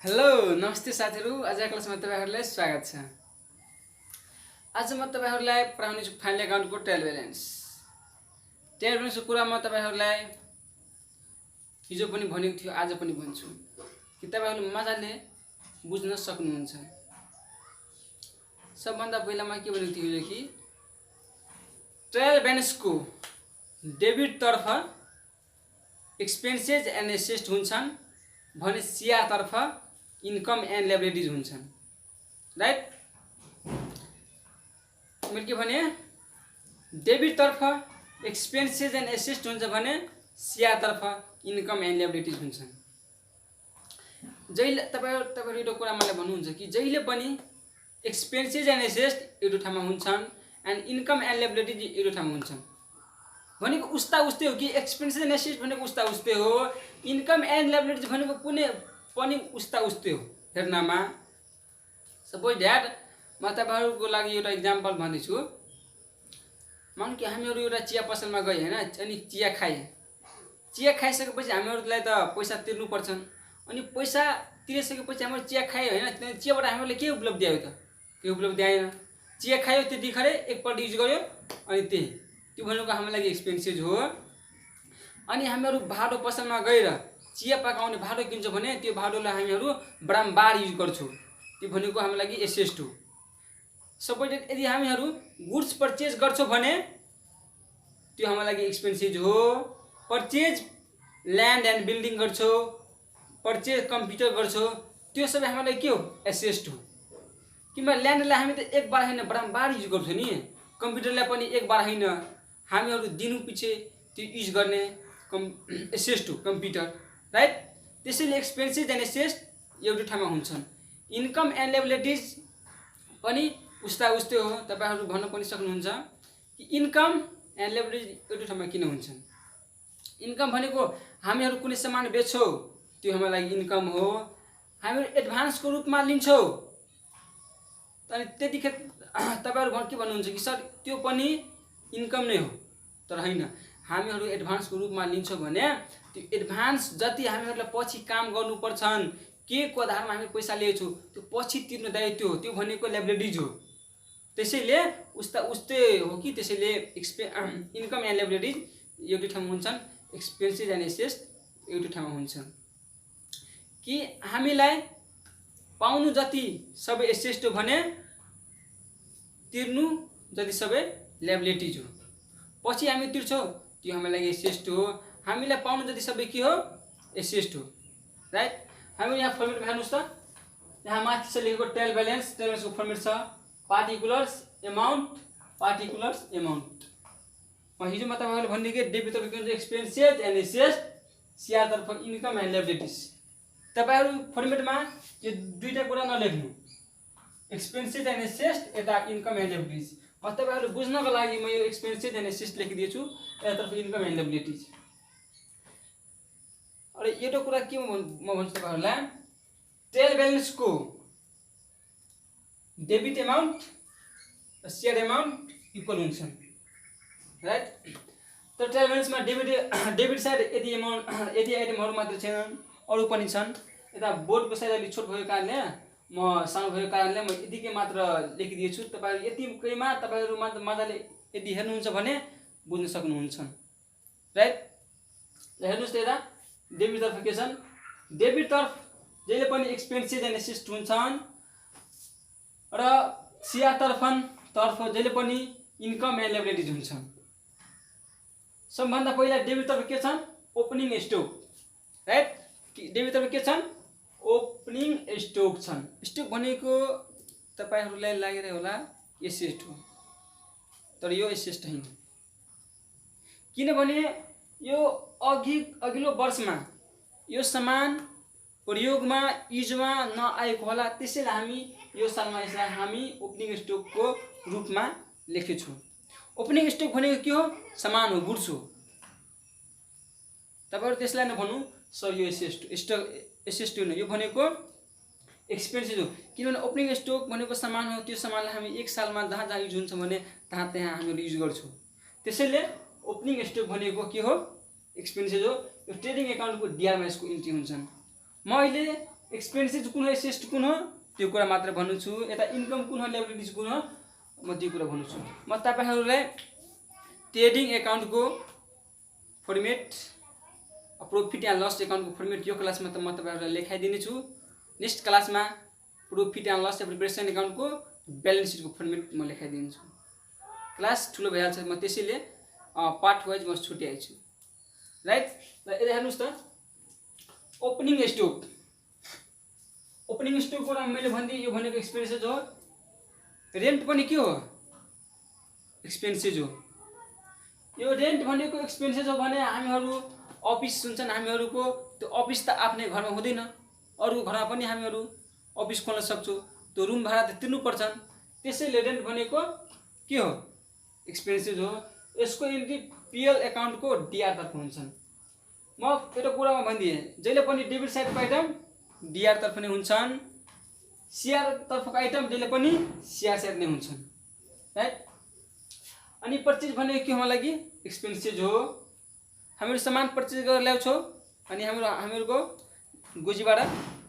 Hello नमस्ते साथीहरू। आजको क्लासमा तपाईहरुलाई स्वागत छ। आज म तपाईहरुलाई पढाउने छु फाइनल एकाउन्टको ट्रायल ब्यालेन्स। ट्रायल ब्यालेन्सको कुरा म तपाईहरुलाई हिजो पनि भनेको थियो, आज पनि भन्छु कि तपाईहरुले मजाले बुझ्न सक्नुहुन्छ। सबभन्दा पहिला म के भनेको थिएँ हिजो कि ट्रायल ब्यालेन्सको डेबिट तर्फ एक्सपेन्सेस एन्ड एसेट्स हुन्छन् भने सीआर तर्फ इन्कम एन्ड लायबिलिटीज हुन्छन्। राइट, मैले के भने डेबिट तर्फ एक्सपेन्सेस एन्ड एसेट्स हुन्छ भने सीआर तर्फ इन्कम एन्ड लायबिलिटीज हुन्छन्। जहिले तपाईहरु एउटा कुरा मलाई भन्नुहुन्छ कि जहिले पनि एक्सपेन्सेस एन्ड एसेट्स एउटा ठाउँमा हुन्छन् एन्ड इन्कम एन्ड लायबिलिटीज एउटा ठाउँमा हुन्छन् भनेको उस्ता उस्तै हो कि एक्सपेन्सेस एन्ड एसेट्स भनेको उस्ता उस्तै हो, इन्कम एन्ड लायबिलिटीज भनेको कुनै पनि उस्ता उस्तै हो हेर्नमा। सपोज दैट म तपाईहरुको लागि एउटा एक्जाम्पल भन्दैछु। मानौँ कि हामीहरु एउटा चिया पसलमा गए हैन, अनि चिया खाए। चिया खाइसकेपछि हामीहरुलाई त पैसा तिर्नु पर्छन्, अनि पैसा तिरिसकेपछि हाम्रो चिया खायो हैन, त्यही चियाबाट हामीहरुले के उपलब्धि आयो त? के उपलब्धि आएन। चिया खायो त्यतिखरै एकपल्ट युज गर्यो अनि त्यही त्यो भनेको हाम्रो लागि एक्सपेन्सेस हो। अनि हामीहरु भाडो पसलमा गएर चिया पकाउने भाडो किन्छौँ भने त्यो भाडोलाई हामीहरु बारम्बार युज गर्छौँ, त्यो भनेको हाम्रो लागि एसेट हो। सपोज यदि हामीहरु गुड्स परचेज गर्छौँ भने त्यो हाम्रो लागि एक्सपेन्सेस हो। परचेज ल्यान्ड एन्ड बिल्डिङ गर्छौँ, परचेज कम्प्युटर गर्छौँ, त्यो सबै हाम्रो लागि के हो? एसेट हो। किनभने ल्यान्डलाई हामी त एक बार हैन बारम्बार युज गर्छौँ नि, कम्प्युटरलाई पनि एक बार हैन हामीहरु दिनु पछि त्यो युज गर्ने एसेट हो कम्प्युटर। राइट, त्यसैले एक्सपेन्सेस एन्ड एसेट्स एउटा ठाउँमा हुन्छन्। इन्कम एन्ड लायबिलिटीज पनि उस्ता उस्तै हो। तपाईहरु भन्न पनि सक्नुहुन्छ कि इन्कम एन्ड लायबिलिटीज एउटा ठाउँमा किन हुन्छन्। इन्कम भनेको हामीहरु कुनै सामान बेच्छौँ त्यो हाम्रो लागि इन्कम हो। हामीहरु एडभान्सको रूपमा लिन्छौँ अनि त्यतिखेर तपाईहरु के भन्नुहुन्छ कि सर त्यो पनि इन्कम नै हो, तर हैन। हामीहरु एडभान्सको रूपमा लिन्छौँ भने त्यो एडभान्स जति हामीहरुलाई पछि काम गर्नुपर्छन्, के को आधारमा हामी पैसा लिएछौँ त्यो पछि तिर्नु दायित्व हो, त्यो भनेको लायबिलिटीज हो। त्यसैले उस्ता उस्तै हो कि त्यसैले इन्कम एन्ड लायबिलिटीज एउटै ठाउँमा हुन्छन्, एक्सपेन्सेस एन्ड एसेट्स एउटै ठाउँमा हुन्छन्। कि हामीलाई पाउनु जति सबै एसेट हो भने तिर्नु जति सबै लायबिलिटीज हो। पछि हामी तिर्छौँ त्यो हाम्रो लागि एसेट हो। हामीलाई पाउनु जति सबै के हो? एसेट हो। राइट, हामी यहाँ फर्मेटमा हेर्नुस् त, यहाँ माथि छ लेखेको ट्रायल ब्यालेन्स। ट्रायल ब्यालेन्सको फर्मेट छ पार्टिकुलर्स अमाउन्ट, पार्टिकुलर्स अमाउन्ट। हिजो म तपाईहरुले भनिदिएँ डेबिट तर्फ के हुन्छ? एक्सपेन्सेस एन्ड एसेट्स, सीआर तर्फ इन्कम एन्ड लायबिलिटीज। तपाईहरु फर्मेटमा यो दुईटा कुरा नलेख्नु, एक्सपेन्सेस एन्ड एसेट्स यता इन्कम एन्ड लायबिलिटीज। म तपाईहरु बुझ्नको लागि म यो एक्सपेन्सेस एन्ड एसेट्स लेखिदिएछु, यतातर्फ इन्कम एन्ड लायबिलिटीज। अरे एउटा कुरा के म भन्छु तपाईहरुलाई, ट्रायल ब्यालेन्सको डेबिट अमाउन्ट र सीआर अमाउन्ट इक्वल हुन्छन्। राइट, तर ट्रायल ब्यालेन्समा डेबिट साइड यदि आइटमहरु मात्र छैनन्, अरु पनि छन्। यता बोर्डको साइज अलि छोट भएको कारणले म सानो भएको कारणले म यतिकै मात्र लेखिदिएछु। तपाईहरु यतिकैमा तपाईहरु मजाले यदि हेर्नुहुन्छ भने बुझ्न सक्नुहुन्छ। राइट, हेर्नुस् त यता डेबिट तर्फ के छन्? डेबिट तर्फ जहिले पनि एक्सपेन्सेस एन्ड एसेट्स हुन्छन् र सीआर तर्फ जहिले पनि इन्कम एन्ड लायबिलिटीज हुन्छन्। सबभन्दा पहिला डेबिट तर्फ के छन्? Opening stock. राइट, डेबिट तर्फ के छन्? ओपनिङ स्टक छन्। स्टक भनेको तपाईहरुलाई लागिरहेको होला एसेट हो, तर यो एसेट हैन। किनभने यो अघिल्लो वर्षमा यो सामान प्रयोगमा युजमा नआएको होला, त्यसैले हामी यो सालमा यसलाई हामी ओपनिङ स्टकको रूपमा लेखेछौँ। ओपनिङ स्टक भनेको के हो? सामान हो, गुड्स हो। तपाईहरु त्यसलाई नभन्नु सर यो एसेट हो, यो भनेको एक्सपेन्सेस हो। किनभने ओपनिङ स्टक भनेको सामान हो, त्यो सामानलाई हामी एक सालमा जहाँ युज हुन्छ भने त्यहाँ हामीहरु युज गर्छौँ। त्यसैले ओपनिङ स्टक भनेको के हो? एक्सपेन्सेस हो। यो ट्रेडिङ एकाउन्टको डीआर माइनसको इन्ट्री हुन्छन्। म अहिले एक्सपेन्सेस कुन हो, एसेट कुन हो, त्यो कुरा मात्र भन्नु छु। यता इन्कम कुन हो, लायबिलिटिज कुन हो, म त्यो कुरा भन्नु छु। म तपाईहरुलाई ट्रेडिङ एकाउन्टको फर्मेट, प्रॉफिट एन्ड लस एकाउन्टको फर्मेट यो क्लासमा त म तपाईहरुलाई लेखाइदिने छु। नेक्स्ट क्लासमा प्रॉफिट एन्ड लस प्रिपरेसन एकाउन्टको ब्यालेन्स सिटको फर्मेट म लेखाइदिन्छु। क्लास ठुलो भइहाल्छ, म त्यसैले पार्ट वाइज म छुट्याइछु, राइट। र यता हेर्नुस् त, ओपनिङ स्टक। ओपनिङ स्टक कुरा मैले भन्दै, यो भनेको एक्सपेन्सेस हो। रेन्ट पनि के हो, एक्सपेन्सेस हो। यो रेन्ट भनेको एक्सपेन्सेस हो भने हामीहरु अफिस हुन्छन्, हामीहरुको त्यो अफिस त आफ्नै घरमा हुँदैन, अरूको घरमा पनि हामीहरु अफिस खोल्न सक्छौं, त्यो रुम भाडा त तिर्नु पर्छन्। त्यसैले रेन्ट भनेको के हो, एक्सपेन्सेस हो। यसको एन्ट्री पीएल एकाउन्टको डीआर तर्फ हुन्छन्। म एउटा कुरामा भन्दिए, जहिले पनि डेबिट साइडको आइटम डीआर तर्फ नै हुन्छन्, सीआर तर्फको आइटम जहिले पनि सीआर साइड नै हुन्छन्, राइट। अनि परचेज भनेको के हो लागि, एक्सपेन्सेस हो। हामीहरु सामान परचेज गरेर ल्याउँछौं, अनि हामीहरुको गोजीबाट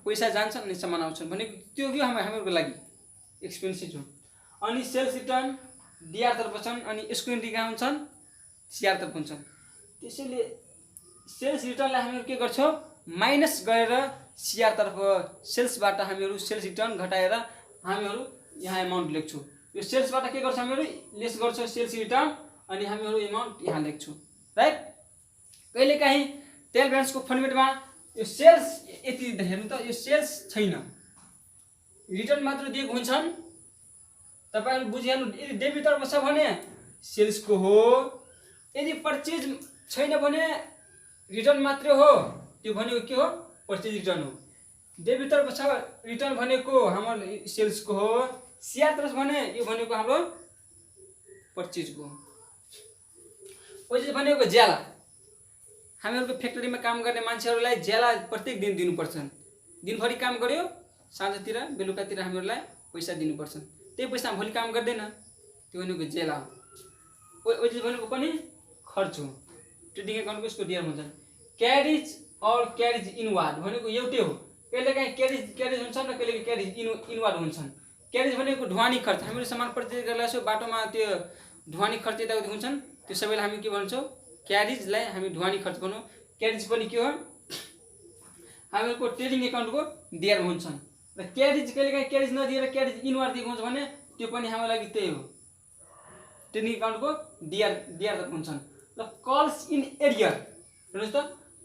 पैसा जान्छन् अनि सामान आउँछन् भनेको त्यो के हामीहरुको लागि एक्सपेन्सेस हो। अनि सेल्स रिटर्न डीआर तर्फ छन्, अनि यसको एन्ट्री कहाँ हुन्छन्, सीआर तर्फ हुन्छन्। त्यसैले सेल्स रिटर्नलाई हामीहरु के गर्छौं, माइनस गरेर सीआर तर्फ सेल्सबाट हामीहरु सेल्स रिटर्न घटाएर हामीहरु यहाँ अमाउन्ट लेख्छौं। यो सेल्सबाट के गर्छौं, हामीहरु लेस गर्छौं सेल्स रिटर्न, अनि हामीहरु अमाउन्ट यहाँ लेख्छौं, राइट। कहिलेकाहीँ टेल ब्यालेन्सको फर्मेटमा यो सेल्स यति हेर्नु त, यो सेल्स छैन, रिटर्न मात्र दिएको हुन्छन्। तपाईहरु बुझिहाल्नु, यदि डेबिट तर्फ छ भने सेल्सको हो, यदि परचेज छैन भने रिटर्न मात्र हो, त्यो भनेको के हो, परचेज रिटर्न हो। डेबिट तर्फ छ रिटर्न भनेको हाम्रो सेल्सको हो, सीआर तर्फ भने यो भनेको हाम्रो परचेजको हो। परचेज भनेको ज्याला, हामीहरुको फ्याक्ट्रीमा काम गर्ने मान्छेहरुलाई ज्याला प्रत्येक दिन दिनुपर्छ। दिनभरि काम गर्यो, साँझतिर बेलुकातिर हामीहरुलाई पैसा दिनुपर्छ। त्यही पैसा भोलि काम गर्दैन, त्यो भनेको ज्याला हो। परचेज भनेको पनि खर्च हो। ट्रेडिङ एकाउन्टको यसको डीआर भन्छन्। क्यारेज और क्यारेज इनवार्ड भनेको एउटै हो। कहिलेकाहीँ क्यारेज हुन्छन् र कहिलेकाहीँ क्यारेज इनवार्ड हुन्छन्। क्यारेज भनेको ढुवानी खर्च, हामीहरु सामान परचेज गरेर ल्याउँछौं, बाटोमा त्यो ढुवानी खर्च यताउति हुन्छन्, त्यो सबैलाई हामी के भन्छौं, क्यारेजलाई हामी ढुवानी खर्च भनौं। क्यारेज पनि के हो, हामीहरुको ट्रेडिङ एकाउन्टको डीआर हुन्छन्। र क्यारेज कहिलेकाहीँ क्यारेज नदिएर क्यारेज इनवार्ड दिएको हुन्छ भने त्यो पनि हाम्रो लागि त्यही हो, ट्रेडिङ एकाउन्टको डीआर तर्फ हुन्छन्। र कल्स इन एरियर हेर्नुस् त,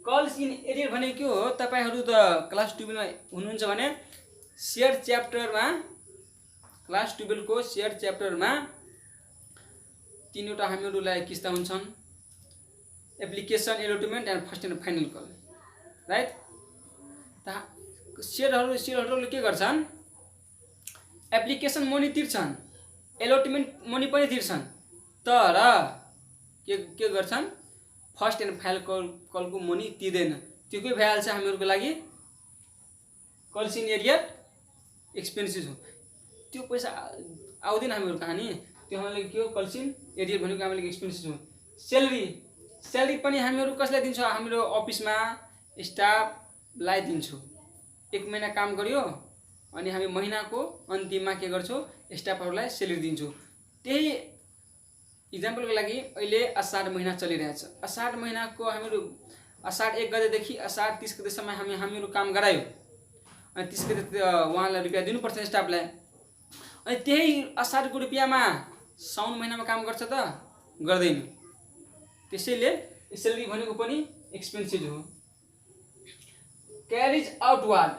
कल्स इन एरियर भनेको के हो, तपाईहरु त क्लास 12 मा हुनुहुन्छ भने शेयर च्याप्टरमा, क्लास 12 को शेयर च्याप्टरमा तीनवटा हामीहरुलाई किस्ता हुन्छन्, application, allotment and first and final call, right. शेयरहरुले के गर्छन्, एप्लिकेसन मनी तिर्छन्, एलोटमेन्ट मनी पनि तिर्छन्, तर के गर्छन्, फर्स्ट एन्ड फाइनल कलको मनी तिर्दैन। त्यो के भइहाल्छ हामीहरुको लागि, कल्स इन एरियर एक्सपेन्सेस हो। त्यो पैसा आउँदैन हामीहरु कहाँ नि, त्यो हाम्रो लागि के हो, कल्स इन एरियर भनेको हाम्रो लागि एक्सपेन्सेस हो। सैलरी पनि हामीहरु कसलाई दिन्छौं, हाम्रो अफिसमा स्टाफलाई दिन्छौं। एक महिना काम गर्यो अनि हामी महिनाको अन्तिममा के गर्छौं, स्टाफहरुलाई सैलरी दिन्छौं। त्यही इक्जाम्पलको लागि अहिले असाढ महिना चलिरहेछ। असाढ महिनाको हामीहरु असाढ 1 गतेदेखि असाढ 30 गतेसम्म हामीहरु काम गरायो, अनि 30 गते उहाँलाई रुपैयाँ दिनुपर्छ स्टाफलाई। अनि त्यही असाढको रुपैयाँमा साउन महिनामा काम गर्छ त, गर्दैन। त्यसैले सैलरी भनेको पनि एक्सपेन्सेस हो। क्यारेज आउटवार्ड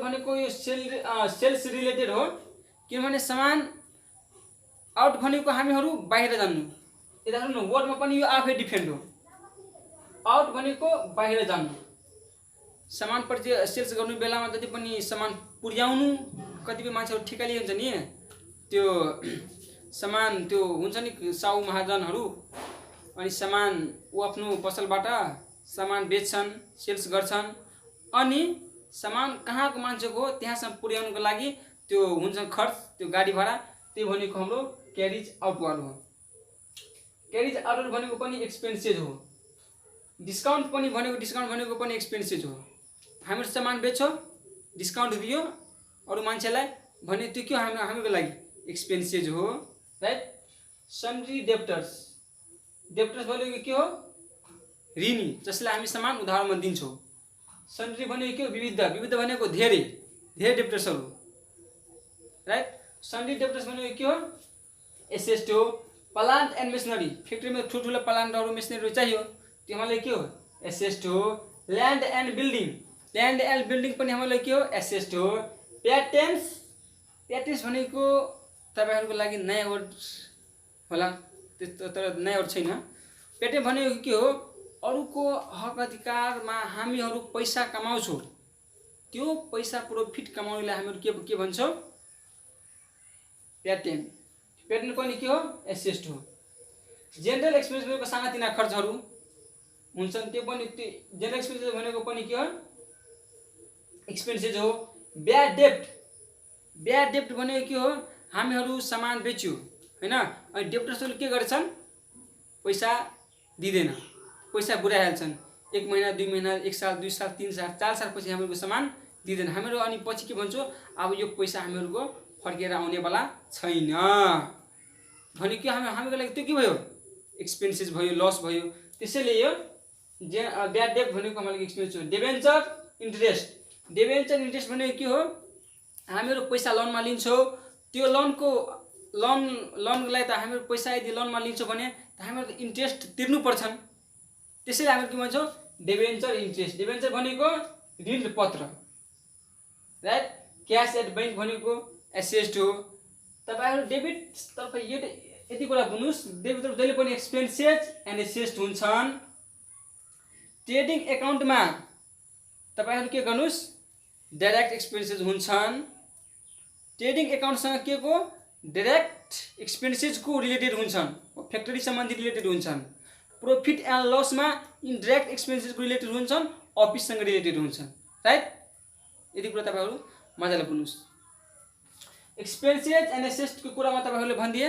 भनेको यो सेल्स रिलेटेड हो, किनभने सामान आउट भनेको हामीहरु बाहिर जानु। यता हेर्नु, वर्डमा पनि यो आफै डिफरेन्ट हो। आउट भनेको बाहिर जानु, सामान परचेज सेल्स गर्नु बेलामा जति पनि सामान पुर्याउनु, कतिपय मान्छेहरु ठिका लिन्छ नि, त्यो सामान त्यो हुन्छ नि साउ महाजनहरु, अनि सामान उ आफ्नो पसलबाट सामान बेच्छन्, सेल्स गर्छन्, अनि सामान कहाँको मान्छेको हो त्यहाँसम्म पुर्याउनको लागि त्यो हुन्छ खर्च, त्यो गाडी भाडा, त्यो भनेको हाम्रो क्यारेज आउटवार्ड हो। क्यारेज आउटवार्ड भनेको पनि एक्सपेन्सेस हो। डिस्काउन्ट भनेको पनि एक्सपेन्सेस हो। हामीहरू सामान बेच्छौँ, डिस्काउन्ट दियो अरू मान्छेलाई भने त्यो के हो हामीहरूको लागि एक्सपेन्सेस हो, राइट। सन्ड्री डेप्टर्स, डेप्टर्स भनेको के हो ऋणी, जसलाई हामी सामान उधारमा दिन्छौँ। सन्ड्री भनेको के हो विविध, विविध भनेको धेरै धेरै डेप्टर्सहरू, राइट। सन्ड्री डेप्टर्स भनेको के हो एसेस्ट हो। प्लान्ट एन्ड मेसिनरी, फ्याक्ट्रीमा ठुल्ठुलो प्लान्टहरू मेसिनरीहरू चाहियो, त्यो हामीलाई के हो एसेस्ट हो। Land and building, land and building पनि हामीलाई के हो एसेस्ट हो। प्याटेन्ट्स, प्याटेन्ट्स भनेको तपाईँहरूको लागि नयाँ वर्ड होला, त्यस्तो तर नयाँ वर्ड छैन। पेटेन्ट भनेको के हो अरूको हक अधिकारमा हामीहरू पैसा कमाउँछौँ, त्यो पैसा प्रॉफिट कमाउनेलाई हामीहरू के भन्छौँ प्याटेन्ट। पेटेन्ट पनि के हो एसेस्ट हो। जेनरल एक्सपेन्सेस भनेको सानातिना खर्चहरू हुन्छन्, त्यो पनि जेनरल एक्सपेन्सेस भनेको पनि के हो एक्सपेन्सेस हो। ब्याड डेप्ट, ब्याड डेप्ट भनेको के हो हामीहरू सामान बेच्यो हैन, अनि डेप्टर्सहरूले के गरेछन् पैसा दिँदैन, पैसा बुझाइहाल्छन्। 1 महिना 2 महिना 1 साल 2 साल 3 साल 4 साल पछि हामीहरूको सामान दिँदैन, हामीहरू अनि पछि के भन्छौँ अब यो पैसा हामीहरूको फर्केर आउनेवाला छैन भने के हामीहरूको लागि त्यो के भयो एक्सपेन्सेस भयो, लस भयो। त्यसैले यो ब्याड डेप्ट भनेको हाम्रो लागि एक्सपेन्स हो। डिबेन्चर इन्ट्रेस्ट, डिबेन्चर इन्ट्रेस्ट भनेको के हो हामीहरू पैसा लोनमा लिन्छौँ, त्यो लोनलाई त हामीहरू पैसा यदि लोनमा लिन्छौँ भने त हामीहरू त इन्ट्रेस्ट तिर्नु पर्छन्, त्यसैले हामीहरू के भन्छौँ डिबेन्चर इन्ट्रेस्ट। डिबेन्चर भनेको ऋण पत्र, राइट। क्यास एट बैंक भनेको एसेस्ट हो। तपाईँहरू डेबिटतर्फ यति कुरा बुझ्नुहोस्, डेबिटतर्फ जहिले पनि एक्सपेन्सेस एन्ड एसेस्ट हुन्छन्। ट्रेडिङ एकाउन्टमा तपाईँहरू के गर्नुहोस् डाइरेक्ट एक्सपेन्सेस हुन्छन्। ट्रेडिङ एकाउन्टसँग के को डाइरेक्ट एक्सपेन्सेसको रिलेटेड हुन्छन्, फ्याक्ट्री सम्बन्धी रिलेटेड हुन्छन्। प्रॉफिट एन्ड लसमा इनडाइरेक्ट एक्सपेन्सेसको रिलेटेड हुन्छन्, अफिससँग रिलेटेड हुन्छन्, राइट। यदि कुरा तपाईँहरू मजाले बुझ्नुहोस्। एक्सपेन्सेस एन्ड एसेस्टको कुरामा तपाईँहरूले भनिदिए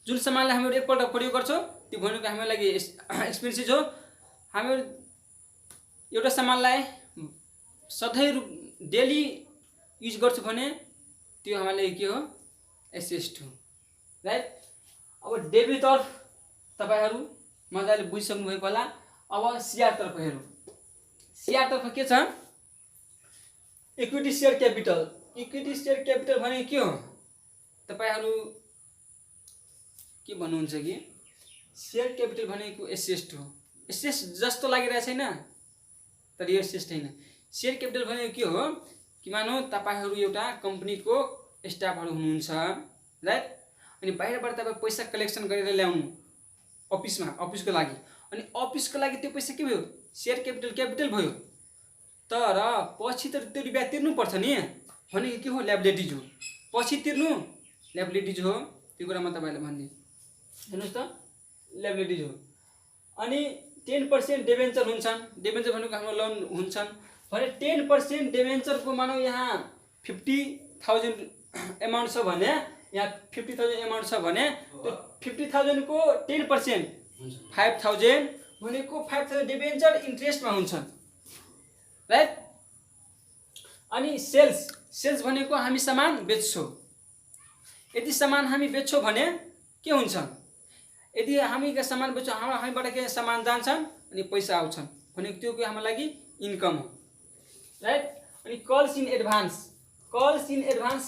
जुन सामानलाई हामीहरू एकपल्ट प्रयोग गर्छौँ त्यो भनेको हाम्रो लागि एक्सपेन्सेस हो। हामीहरू एउटा सामानलाई सधैँ डेली युज गर्छौँ भने त्यो हाम्रो लागि के हो एसेस्ट हो, राइट। अब डेबिटतर्फ तपाईँहरू मजाले बुझिसक्नु भएको होला। अब सिआरतर्फ हेरौँ। सिआरतर्फ के छ equity share capital. Equity share capital भनेको के हो तपाईँहरू के भन्नुहुन्छ कि सेयर क्यापिटल भनेको एसेस्ट हो। एसेस्ट जस्तो लागिरहेको छैन तर यो एसेस्ट होइन। सेयर क्यापिटल भनेको के हो कि मानौ तपाईँहरू एउटा कम्पनीको स्टाफहरू हुनुहुन्छ, राइट। अनि बाहिरबाट तपाईँ पैसा कलेक्सन गरेर ल्याउनु अफिसको लागि, अनि अफिसको लागि त्यो पैसा के भयो सेयर क्यापिटल भयो। तर पछि त त्यो रुपियाँ तिर्नुपर्छ नि भनेको के हो ल्याबिलिटिज हो। पछि तिर्नु ल्याबिलिटिज हो, त्यो कुरा म तपाईँलाई भनिदिएँ। हेर्नुहोस् त ल्याबिलिटिज हो। अनि 10% डिबेन्चर हुन्छन्। डिबेन्चर भनेको हाम्रो लोन हुन्छन् भने 10% डिबेन्चरको मानौ यहाँ 50,000 एमाउन्ट छ भने यहाँ 50,000 एमाउन्ट छ भने त्यो 50,000 को 10% 5,000 भनेको 5,000 डिबेन्चर इन्ट्रेस्टमा हुन्छन्, राइट। अनि सेल्स भनेको हामी सामान बेच्छौँ। यदि सामान हामी बेच्छौँ भने के हुन्छ यदि हामी सामान बेच्छौँ हामीबाट के सामान जान्छन् अनि पैसा आउँछन् भनेको त्यो के हाम्रो लागि इन्कम हो, राइट। अनि calls in advance, calls in advance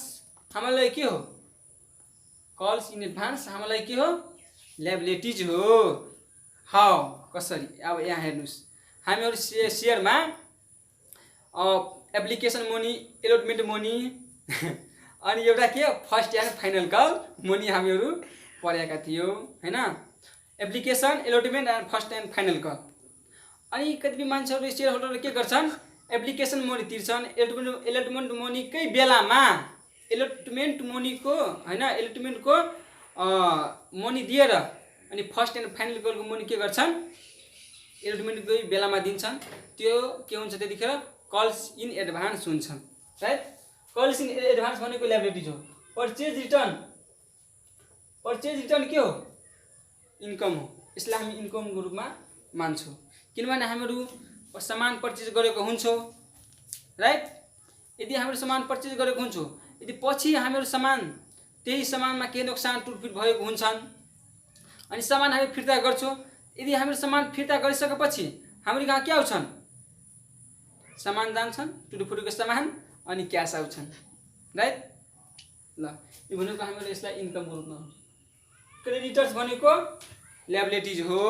हाम्रो लागि के हो कल्स इन एडभान्स हाम्रो लागि के हो ल्याबिलिटिज हो। हाउ कसरी अब यहाँ हेर्नुहोस् हामीहरू सेयरमा एप्लिकेसन मनी एलोटमेन्ट मनी अनि एउटा के first and final call money हामीहरू पढेका थियौँ हैन। Application allotment and first and final call. अनि कतिपय मान्छेहरू सेयर होल्डरले के गर्छन् एप्लिकेसन मनी तिर्छन्, एलोटमेन्ट मनीकै बेलामा एलोटमेन्ट मनीको हैन एलोटमेन्टको मनी दिएर अनि फर्स्ट एन्ड फाइनल कलको मनी के गर्छन् एलोटमेन्टकै बेलामा दिन्छन्। त्यो के हुन्छ त्यतिखेर कल्स इन एडभान्स हुन्छन्, राइट। कल्स इन एडभान्स भनेको ल्याबिलिटिज हो। पर्चेज रिटर्न के हो इन्कम हो। यसलाई हामी इन्कमको रूपमा मान्छौँ किनभने हामीहरू सामान पर्चेज गरेको हुन्छौँ राइट। यदि हामीहरू सामान पर्चेज गरेको हुन्छौँ, यदि पछि हामीहरू सामान त्यही सामानमा केही नोक्सान टुटफुट भएको हुन्छन् अनि सामान हामी फिर्ता गर्छौँ, यदि हामीहरू सामान फिर्ता गरिसकेपछि हाम्रो कहाँ के आउँछन्, सामान जान्छन्, टुटफुटेको सामान अनि क्यास आउँछन्, राइट। ल यो भनेको हामीहरू यसलाई इन्कमको रूपमा हुन्छ। क्रेडिटर्स भनेको ल्याबिलिटिज हो।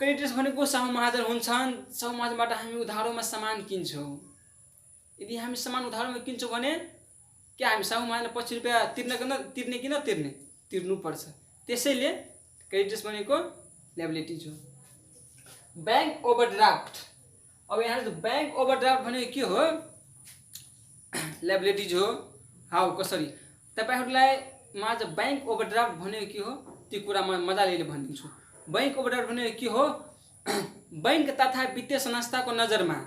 क्रेडिटर्स भनेको साहु महाजन हुन्छन्, साहु महाजनबाट हामी उधारोमा सामान किन्छौँ। यदि हामी सामान उधारोमा किन्छौँ भने क्या हामी साहु महाजन 25 रुपियाँ तिर्ने कि नतिर्ने, तिर्नुपर्छ। त्यसैले क्रेडिटर्स भनेको ल्याबिलिटिज हो। ब्याङ्क ओभरड्राफ्ट, अब यहाँ ब्याङ्क ओभरड्राफ्ट भनेको के हो, ल्याबिलिटिज हो। हाउ कसरी तपाईहरुलाई माझ ब्याङ्क ओभरड्राफ्ट भनेको के हो त्यो कुरा म मजाले भनिदिन्छु। ब्याङ्क ओभरड्राफ्ट भनेको के हो, बैंक तथा वित्तीय संस्थाको नजरमा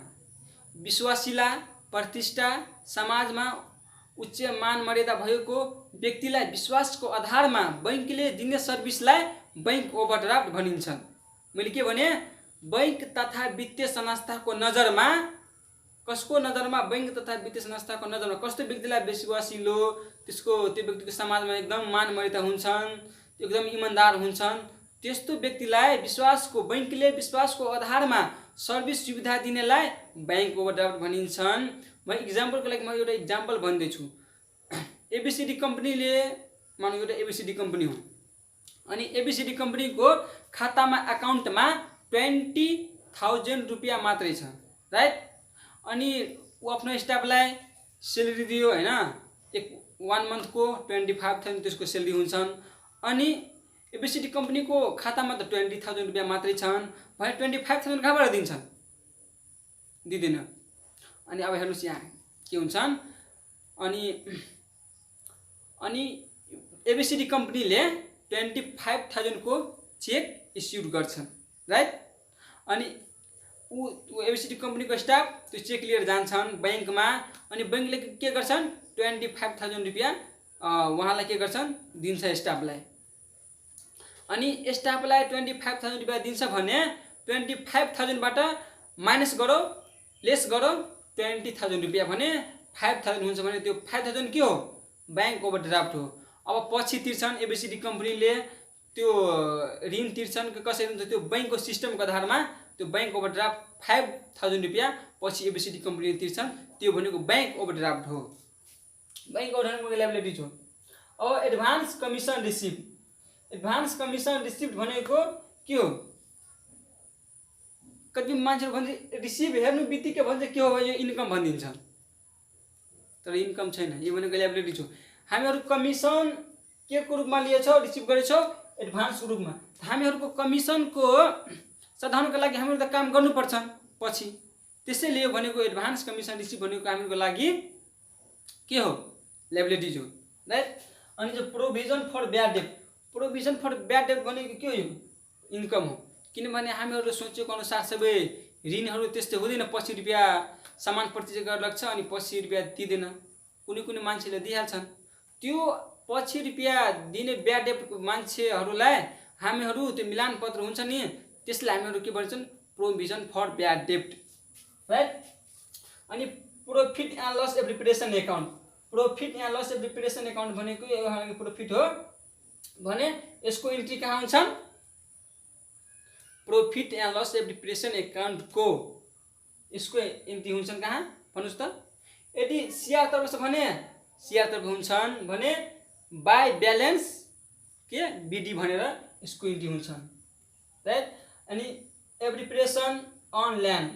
विश्वासिला प्रतिष्ठा समाजमा उच्च मान मर्यादा भएको व्यक्तिलाई विश्वासको आधारमा बैंकले दिने सर्भिसलाई बैंक ओभरड्राफ्ट भनिन्छ। मैले के भने, बैंक तथा वित्तीय संस्थाको नजरमा, कसको नजरमा, बैंक तथा वित्तीय संस्थाको नजरमा कस्तो व्यक्तिलाई विश्वासिलो, त्यसको त्यो व्यक्तिको समाजमा एकदम मान मर्यादा हुन्छन्, एकदम इमानदार हुन्छन्, त्यस्तो व्यक्तिलाई विश्वासको बैंकले विश्वासको आधारमा सर्भिस सुविधा दिनेलाई बैंक ओभरड्राफ्ट भनिन्छन्। म इक्जाम्पलको लागि म एउटा इक्जाम्पल भन्दैछु। एबीसीडी कम्पनीले, मानौ एउटा एबीसीडी कम्पनी हो अनि एबीसीडी कम्पनीको खातामा अकाउन्टमा 20,000 रुपियाँ मात्रै छ, राइट। अनि ऊ आफ्नो स्टाफलाई सेलेरी दियो हैन, 1 मन्थको 25,000 त्यसको सेलेरी हुन्छन्। अनि एबीसीडी कम्पनीको खातामा त 20,000 रुपियाँ मात्रै छन् भने 25,000 कहाँबाट दिन्छन्, दिँदैन। अनि अब हेर्नुस् यहाँ के हुन्छन्, अनि एबीसीडी कम्पनीले 25,000 को चेक इस्यु गर्छन्, राइट। अनि ऊ एबीसीडी कम्पनीको स्टाफ त्यो चेक लिएर जान्छन् बैंकमा, अनि बैंकले के गर्छन् 25,000 रुपियाँ उहाँलाई के गर्छन्, दिन्छ स्टाफलाई। अनि स्टाफलाई 25,000 रुपियाँ दिन्छ भने 25,000 बाट माइनस गरो, लेस गरो 20,000 रुपियाँ भने 5,000 हुन्छ भने त्यो 5,000 के हो, बैंक ओभरड्राफ्ट हो। अब पछि तिर्छन् एबीसीडी कम्पनीले, त्यो ऋण तिर्छन् कसरी हुन्छ, त्यो बैंकको सिस्टमको आधारमा त्यो बैंक ओभरड्राफ्ट 5,000 रुपियाँ पछि एबीसीडी कम्पनीले तिर्छन्, त्यो भनेको बैंक ओभरड्राफ्ट हो। बैंक ओभरड्राफ्टको ल्याबिलिटी हो। अब advance commission receive, advance commission receive भनेको के हो, कति मान्छेहरू भन्छ रिसिभ हेर्नु बित्तिकै भन्छ के हो, यो इन्कम भनिदिन्छ, तर इन्कम छैन, यो भनेको ल्याबिलिटी हो। हामीहरू कमिसन के को रूपमा लिएछौँ, रिसिभ गरेछौँ, एडभान्सको रूपमा। हामीहरूको कमिसनको साधनको लागि हामीहरू त काम गर्नुपर्छ पछि, त्यसैले यो भनेको एडभान्स कमिसन रिसिभ भनेको हामीहरूको लागि के हो, ल्याबिलिटिज हो, राइट। अनि जो provision for bad debt, provision for bad debt भनेको के हो, इन्कम हो। किनभने हामीहरू सोचेको अनुसार सबै ऋणहरू त्यस्तै हुँदैन, 25 रुपियाँ सामान पर्चेज गरेर लाग्छ अनि 25 रुपियाँ दिँदैन, कुनै कुनै मान्छेले दिइहाल्छन्। त्यो 25 रुपियाँ दिने ब्याड डेट मान्छेहरूलाई हामीहरू त्यो मिलान पत्र हुन्छ नि, त्यसलाई हामीहरू के भन्छन्, provision for bad debt, right. अनि profit and loss appreciation account, profit and loss appreciation account भनेको यो प्रॉफिट हो भने यसको इन्ट्री कहाँ हुन्छन्, प्रॉफिट एन्ड लस एप्रिसिएसन एकाउन्टको यसको इन्ट्री हुन्छन् कहाँ भन्नुस् त। यदि शेयर तर्फ छ भने शेयर तर्फ हुन्छन् भने बाई ब्यालेन्स के बीडी भनेर यसको इन्ट्री हुन्छन्, राइट। अनि एप्रिसिएसन अन ल्यान्ड,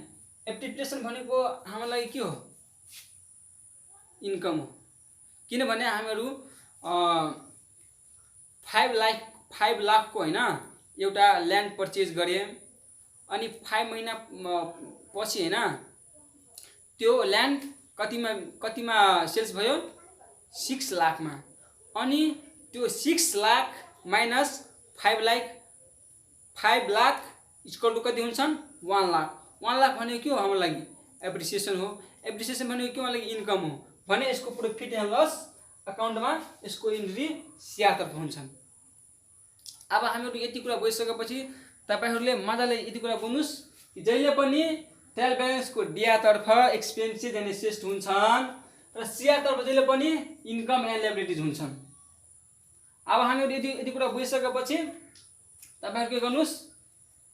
एप्रिसिएसन भनेको हाम्रो लागि के हो, इन्कम हो। किनभने हामीहरू 5 लाखको हैन एउटा ल्यान्ड पर्चेज गरे अनि 5 महिना पछि हैन त्यो ल्यान्ड कतिमा सेल्स भयो, 6 लाखमा। अनि त्यो 6 lakh minus 5 lakh equal to कति हुन्छन्, 1 लाख। 1 लाख भनेको के हो हाम्रो लागि, एप्रिसिएसन हो। एप्रिसिएसन भनेको के हो, लागि इन्कम हो भने यसको प्रॉफिट एन्ड लस अकाउन्टमा यसको इन्ट्री शेयर तर्फ हुन्छन्। अब हामीहरू यति कुरा बुझिसकेपछि तपाईहरुले मजाले यति कुरा बुझ्नुस् कि जहिले पनि ट्रायल ब्यालेन्सको डिआर तर्फ एक्सपेन्सेस एन्ड एसेस्ट हुन्छन् र सिआर तर्फ जहिले पनि इन्कम एन्ड लायबिलिटिज हुन्छन्। अब हामीहरू यदि कुरा बुझिसकेपछि तपाईहरु के गर्नुस्,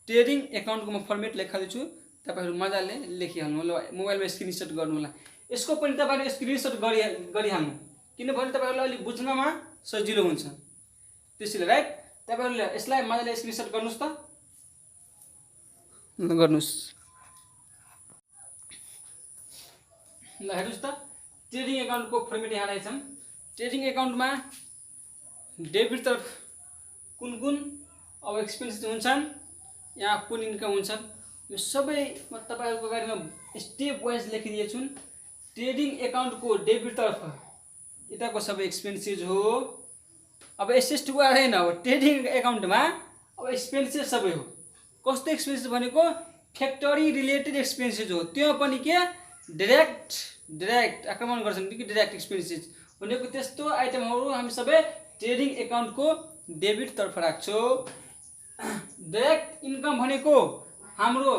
ट्रेडिङ एकाउन्टको म फर्मेट लेखाउँछु, तपाईहरु मजाले लेखिहाल्नु होला, मोबाइलमा स्क्रिनशट गर्नु होला। यसको पनि तपाईहरु स्क्रिनशट गरिहाल्नु, किनभने तपाईहरुलाई अलि बुझ्नमा सजिलो हुन्छ त्यसैले, राइट। तपाईहरुले यसलाई मजाले स्क्रिनशट गर्नुस् त, गर्नुस् ल। हेर्नुस् त, ट्रेडिङ एकाउन्टको फर्मेट यहाँ रहेछन्। ट्रेडिङ एकाउन्टमा डेबिट तर्फ कुन कुन अब एक्सपेन्सेस हुन्छन्, यहाँ कुन इन्कम हुन्छन्, यो सबै म तपाईहरुको अगाडिमा स्टेप वाइज लेखिदिएछु। ट्रेडिङ एकाउन्टको डेबिट तर्फ यताको सबै एक्सपेन्सेस हो। अब एसेस्टको आएन, अब ट्रेडिङ एकाउन्टमा अब एक्सपेन्सेस सबै हो। कस्तो एक्सपेन्सेस भनेको फ्याक्टरी रिलेटेड एक्सपेन्सेस हो, त्यो पनि के डाइरेक्ट आक्रमण गर्छन् कि डाइरेक्ट एक्सपेन्सेस भनेको त्यस्तो आइटमहरू हामी सबै ट्रेडिङ एकाउन्टको डेबिट तर्फ राख्छौँ। डाइरेक्ट इन्कम भनेको हाम्रो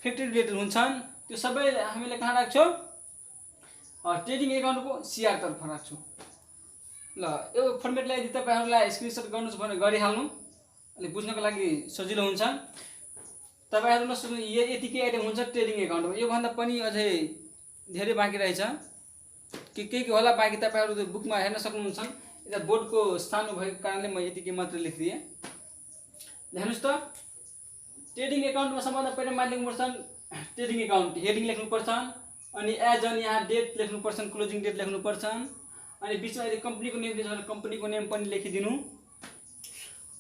फ्याक्टरी रिलेटेड हुन्छन्, त्यो सबै हामीले कहाँ राख्छौँ, ट्रेडिङ एकाउन्टको सिआर तर्फ राख्छौँ। ल, यो फर्मेटलाई यदि तपाईहरुलाई स्क्रिनशट गर्नुस् भने गरिहाल्नु, अलि बुझ्नको लागि सजिलो हुन्छ। तपाईहरु नसुन्नु यतिकै आइटम हुन्छ ट्रेडिङ एकाउन्टमा, यो भन्दा पनि अझै धेरै बाँकी रहेछ, के होला बाँकी तपाईहरु बुकमा हेर्न सक्नुहुन्छ। यता बोर्डको सानो भएको कारणले म यतिकै मात्र लेखिदिएँ। हेर्नुस् त, ट्रेडिङ एकाउन्टमा सबभन्दा पहिला लेख्नुपर्छ ट्रेडिङ एकाउन्ट हेडिङ लेख्नुपर्छ, अनि एज अन यहाँ डेट लेख्नुपर्छ, क्लोजिङ डेट लेख्नुपर्छ, अनि बिचमा यदि कम्पनीको नेम दिन्छ भने कम्पनीको नेम पनि लेखिदिनु,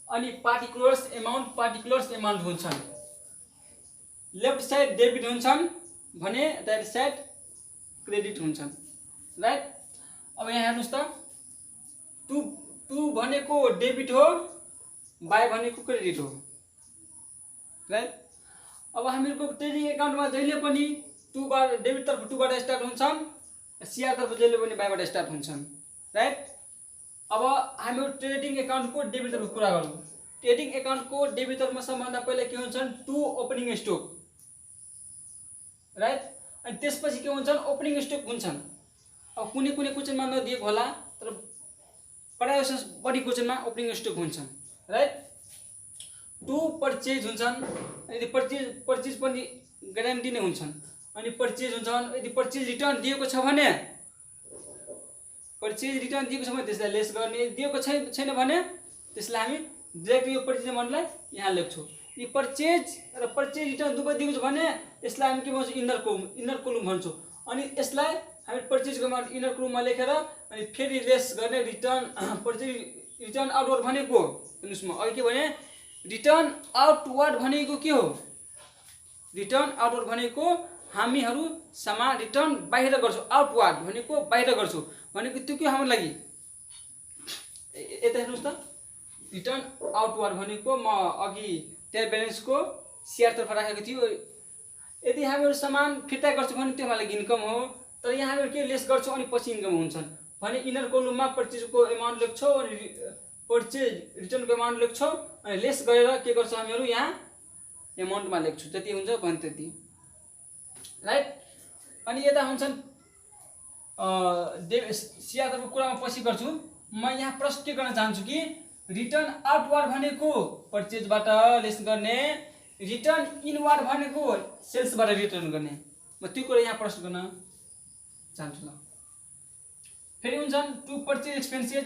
अनि पार्टिकुलर्स एमाउन्ट हुन्छन्। लेफ्ट साइड डेबिट हुन्छन् भने राइट साइड क्रेडिट हुन्छन्, राइट। अब यहाँ हेर्नुस् त, टु भनेको डेबिट हो, बाई भनेको क्रेडिट हो, राइट। अब हामीहरूको ट्रेडिङ एकाउन्टमा जहिले पनि डेबिट तर्फ टुबाट स्टार्ट हुन्छन्, सिआर तर्फ जहिले पनि बाईबाट स्टार्ट हुन्छन्, राइट। अब हामीहरू ट्रेडिङ एकाउन्टको डेबिट तर्फ कुरा गरौँ। ट्रेडिङ एकाउन्टको डेबिट तर्फमा सबभन्दा पहिला के हुन्छन्, टु ओपनिङ स्टक, राइट। अनि त्यसपछि के हुन्छन्, ओपनिङ स्टक हुन्छन्। अब कुनै क्वेसनमा नदिएको होला, तर प्रायः बढी क्वेसनमा ओपनिङ स्टक हुन्छन्, राइट। टु पर्चेज हुन्छन्, यदि पर्चेज पनि ग्यारेन्टी नै हुन्छन्, अनि पर्चेज हुन्छन्। यदि पर्चेज रिटर्न दिएको छ भने त्यसलाई लेस गर्ने, दिएको छैन भने त्यसलाई हामी डाइरेक्ट यो पर्चेज एमाउन्टलाई यहाँ लेख्छौँ। यो पर्चेज र पर्चेज रिटर्न दुवै दिएको छ भने यसलाई हामी के भन्छौँ, इनर कोलम भन्छौँ। अनि यसलाई हामी पर्चेजको एमाउन्ट इनर कोलममा लेखेर अनि फेरि लेस गर्ने रिटर्न आउटवर्ड भनेको, हेर्नुहोस् म अघि के भने रिटर्न आउटवर्ड भनेको के हो, रिटर्न आउटवर्ड भनेको हामीहरू सामान रिटर्न बाहिर गर्छौँ, आउटवर्ड भनेको बाहिर गर्छौँ भनेको त्यो के हाम्रो लागि, यता हेर्नुहोस् त, रिटर्न आउटवर्ड भनेको म अघि ट्रायल ब्यालेन्सको सिआर तर्फ राखेको थियो। यदि हामीहरू सामान फिर्ता गर्छौँ भने त्यो हाम्रो लागि इन्कम हो, तर यहाँ हामीहरू के लेस गर्छौँ अनि पछि इन्कम हुन्छन् भने इनर कोलममा पर्चेजको एमाउन्ट लेख्छौँ अनि पर्चेज रिटर्नको एमाउन्ट लेख्छौँ अनि लेस गरेर के गर्छौँ हामीहरू यहाँ एमाउन्टमा लेख्छौँ, जति हुन्छ भने त्यति, राइट। अनि यता हुन्छन् सिआर तर्फको कुरामा पछि गर्छु। म यहाँ प्रश्न के गर्न चाहन्छु कि रिटर्न आउटवर्ड भनेको पर्चेजबाट लेस गर्ने, रिटर्न इनवर्ड भनेको सेल्सबाट रिटर्न गर्ने, म त्यो कुरा यहाँ प्रश्न गर्न चाहन्छु। ल, फेरि हुन्छन् to purchase expenses,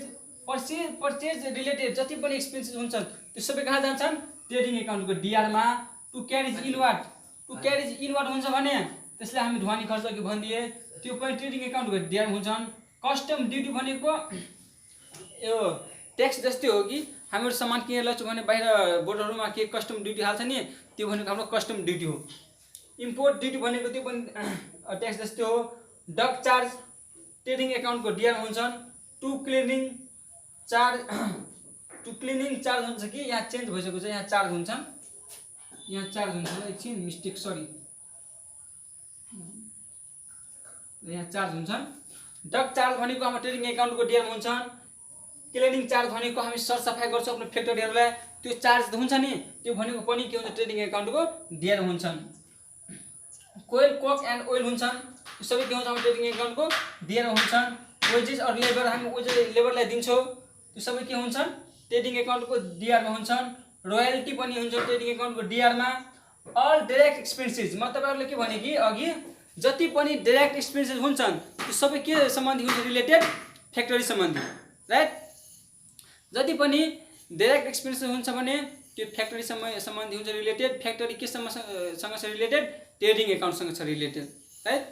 purchase related जति पनि एक्सपेन्सेस हुन्छन् त्यो सबै कहाँ जान्छन्, ट्रेडिङ एकाउन्टको डिआरमा। टु क्यारेज इनवर्ड हुन्छ भने त्यसलाई हामी ढुवानी खर्च के भनिदिए, त्यो पनि ट्रेडिङ एकाउन्टको डिआर हुन्छन्। कस्टम ड्युटी भनेको यो ट्याक्स जस्तै हो कि हामीहरू सामान किनेर ल्याउँछौँ भने बाहिर बोर्डरहरूमा के कस्टम ड्युटी हाल्छ नि, त्यो भनेको हाम्रो कस्टम ड्युटी हो। इम्पोर्ट ड्युटी भनेको त्यो पनि ट्याक्स जस्तै हो। डक चार्ज ट्रेडिङ एकाउन्टको डिआर हुन्छन्। टु क्लिनिङ चार्ज हुन्छ कि यहाँ चेन्ज भइसकेको छ, यहाँ चार्ज हुन्छ, एकछिन मिस्टेक, सरी, यहाँ चार्ज हुन्छन्। डक चार्ज भनेको हाम्रो ट्रेडिङ एकाउन्टको डिआर हुन्छन्। क्लिनिङ चार्ज भनेको हामी सरसफाइ गर्छौँ आफ्नो फ्याक्टरीहरूलाई, त्यो चार्ज हुन्छ नि, त्यो भनेको पनि के हुन्छ, ट्रेडिङ एकाउन्टको डिआर हुन्छन्। कोइल कोक एन्ड ओइल हुन्छन् यो सबै के हुन्छ हाम्रो ट्रेडिङ एकाउन्टको डिआरमा हुन्छन् वेजेस अर लेबर हामी लेबरलाई दिन्छौँ त्यो सबै के हुन्छन् ट्रेडिङ एकाउन्टको डिआरमा हुन्छन् रोयल्टी पनि हुन्छ ट्रेडिङ एकाउन्टको डिआरमा अल डाइरेक्ट एक्सपेन्सेस म तपाईहरुले के भने कि अघि जति पनि डाइरेक्ट एक्सपेन्सेस हुन्छन् त्यो सबै के सम्बन्धी हुन्छ रिलेटेड फ्याक्टरी सम्बन्धी राइट जति पनि डाइरेक्ट एक्सपेन्सेस हुन्छ भने त्यो फ्याक्टरी सम्बन्धी हुन्छ रिलेटेड फ्याक्टरी के सँग छ रिलेटेड ट्रेडिङ एकाउन्टसँग छ related right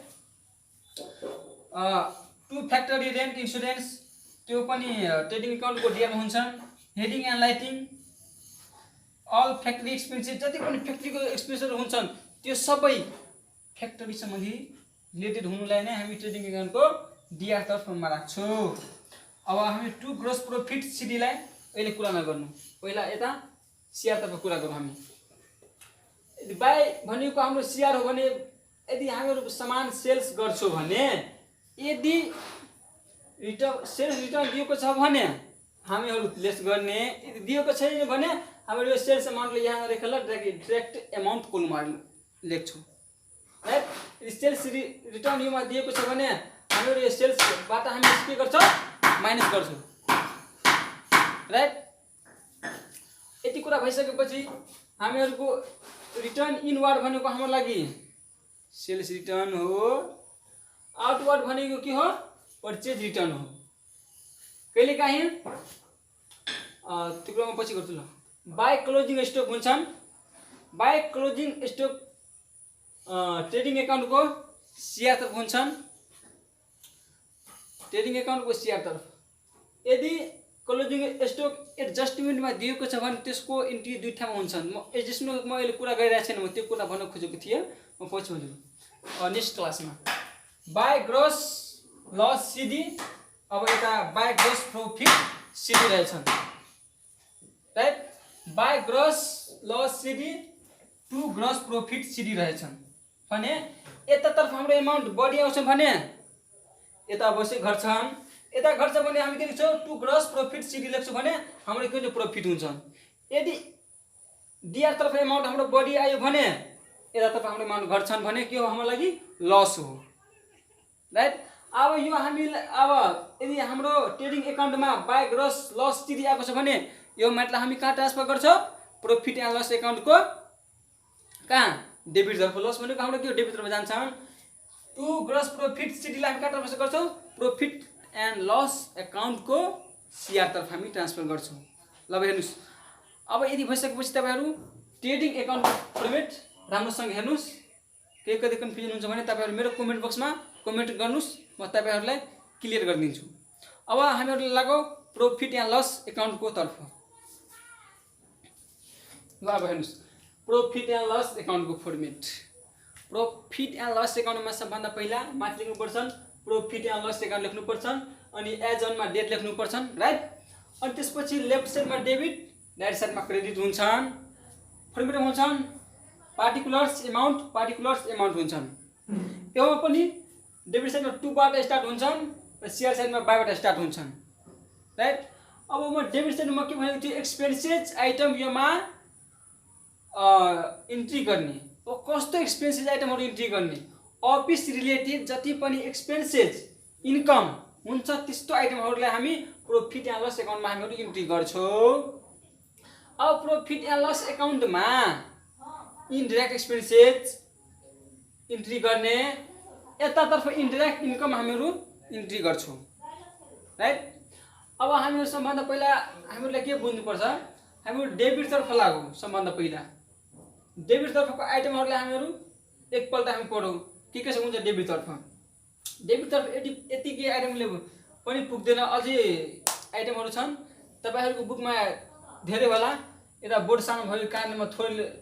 to factory rent insurance त्यो पनि ट्रेडिङ एकाउन्टको डिआरमा हुन्छन् heating and lighting all factory expenses जति पनि फ्याक्ट्रीको एक्सपेन्सेसहरू हुन्छन् त्यो सबै फ्याक्ट्री सम्बन्धी रिलेटेड हुनुलाई नै हामी ट्रेडिङ एकाउन्टको डिआर तर्फमा राख्छौँ अब हामी टु ग्रोस प्रॉफिट सिडीलाई अहिले कुरा नगर्नु पहिला यता सिआर तर्फ कुरा गरौँ हामी यदि बाई भनेको हाम्रो सिआर हो भने यदि हामीहरू सामान सेल्स गर्छौँ भने यदि सेल्स रिटर्न दिएको छ भने हामीहरू लेस गर्ने यदि दिएको छैन भने हाम्रो यो सेल्स अमाउन्टले यहाँ लेखेर डाइरेक्ट अमाउन्ट कोलममा लेख्छौँ राइट यदि सेल्स रिटर्न योमा दिएको छ भने हामीहरू यो सेल्सबाट हामी के गर्छौँ माइनस गर्छौँ राइट यति कुरा भइसकेपछि हामीहरूको रिटर्न इनवर्ड भनेको हाम्रो लागि सेल्स रिटर्न हो आउटवर्ड भनेको के हो परचेज रिटर्न हो कहिलेकाहीँ त्यो कुरामा पछि गर्छु ल बाई क्लोजिङ स्टक हुन्छन् बाई क्लोजिङ स्टक ट्रेडिङ एकाउन्टको सिआर तर्फ हुन्छन् ट्रेडिङ एकाउन्टको सिआर तर्फ यदि क्लोजिङ स्टक एडजस्टमेन्टमा दिएको छ भने त्यसको इन्ट्री दुई ठाउँमा हुन्छन् म एडजस्टमेन्ट म अहिले कुरा गरिरहेको छैन म त्यो कुरा भन्न खोजेको थिएँ म पछि भन्छु नेक्स्ट क्लासमा बाई ग्रोस लस सिडी अब यता बाई ग्रोस प्रॉफिट सिडी रहेछन् right by gross loss CD to gross profit CD रहेछन् भने यतातर्फ हाम्रो एमाउन्ट बढी आउँछ भने यता अवश्य घट्छन् यता घट्छ भने हामी के लेख्छौँ टु ग्रोस प्रॉफिट सिडी लेख्छौँ भने हाम्रो के प्रॉफिट हुन्छ यदि डिआर तर्फ एमाउन्ट हाम्रो बढी आयो भने यतातर्फ हाम्रो एमाउन्ट घट्छन् भने के हो हाम्रो लागि लस हो राइट अब यो हामीलाई अब यदि हाम्रो ट्रेडिङ एकाउन्टमा बाई ग्रोस लस सिडी आएको छ भने यो एमाउन्टलाई हामी कहाँ ट्रान्सफर गर्छौँ प्रॉफिट एन्ड लस एकाउन्टको कहाँ डेबिट तर्फ लस भनेको हाम्रो के डेबिट तर्फ जान्छन् टु ग्रोस प्रॉफिट सिडीलाई हामी कहाँ ट्रान्सफर गर्छौँ प्रॉफिट एन्ड लस एकाउन्टको सिआर तर्फ हामी ट्रान्सफर गर्छौँ ल हेर्नुहोस् अब यदि भइसकेपछि तपाईँहरू ट्रेडिङ एकाउन्टको फर्मेट राम्रोसँग हेर्नुहोस् केही कतै कन्फ्युजन हुन्छ भने तपाईँहरू मेरो कमेन्ट बक्समा कमेन्ट गर्नुहोस् म तपाईँहरूलाई क्लियर गरिदिन्छु अब हामीहरूले लगाऊ प्रॉफिट एन्ड लस एकाउन्टको तर्फ ल अब हेर्नुहोस् प्रॉफिट एन्ड लस एकाउन्टको फर्मेट प्रॉफिट एन्ड लस एकाउन्टमा सबभन्दा पहिला माथि लेख्नुपर्छ प्रॉफिट एन्ड लस एकाउन्ट लेख्नुपर्छ अनि एज अनमा डेट लेख्नुपर्छ राइट अनि त्यसपछि लेफ्ट साइडमा डेबिट राइट साइडमा क्रेडिट हुन्छन् फर्मेटमा हुन्छन् पार्टिकुलर्स एमाउन्ट हुन्छन् योमा पनि डेबिट साइडमा 2 बाट स्टार्ट हुन्छन् र सिआर साइडमा 5 बाट स्टार्ट हुन्छन् राइट अब म डेबिट साइडमा के भनेको थिएँ एक्सपेन्सेस आइटम योमा इन्ट्री गर्ने ओ कस्तो एक्सपेन्सेस आइटमहरु इन्ट्री गर्ने अफिस रिलेटेड जति पनि एक्सपेन्सेस इन्कम हुन्छ त्यस्तो आइटमहरुलाई हामी प्रॉफिट एन्ड लस एकाउन्टमा हामीहरु इन्ट्री गर्छौं अब प्रॉफिट एन्ड लस एकाउन्टमा इनडाइरेक्ट एक्सपेन्सेस इन्ट्री गर्ने यतातर्फ इनडाइरेक्ट इन्कम हामीहरु इन्ट्री गर्छौं राइट अब हामीहरु सबभन्दा पहिला हामीहरुले के बुझ्नुपर्छ हामीहरु डेबिट तर्फ लागौ सबभन्दा पहिला डेबिट तर्फको आइटमहरुलाई हामीहरु एकपल्ट हामी पढौं के छ हुन्छ डेबिट तर्फ यति के आइटमले पनि पुग्दैन अझै आइटमहरु छन् तपाईहरुको बुकमा धेरै होला यता बोर्ड सानो भएको कारणले म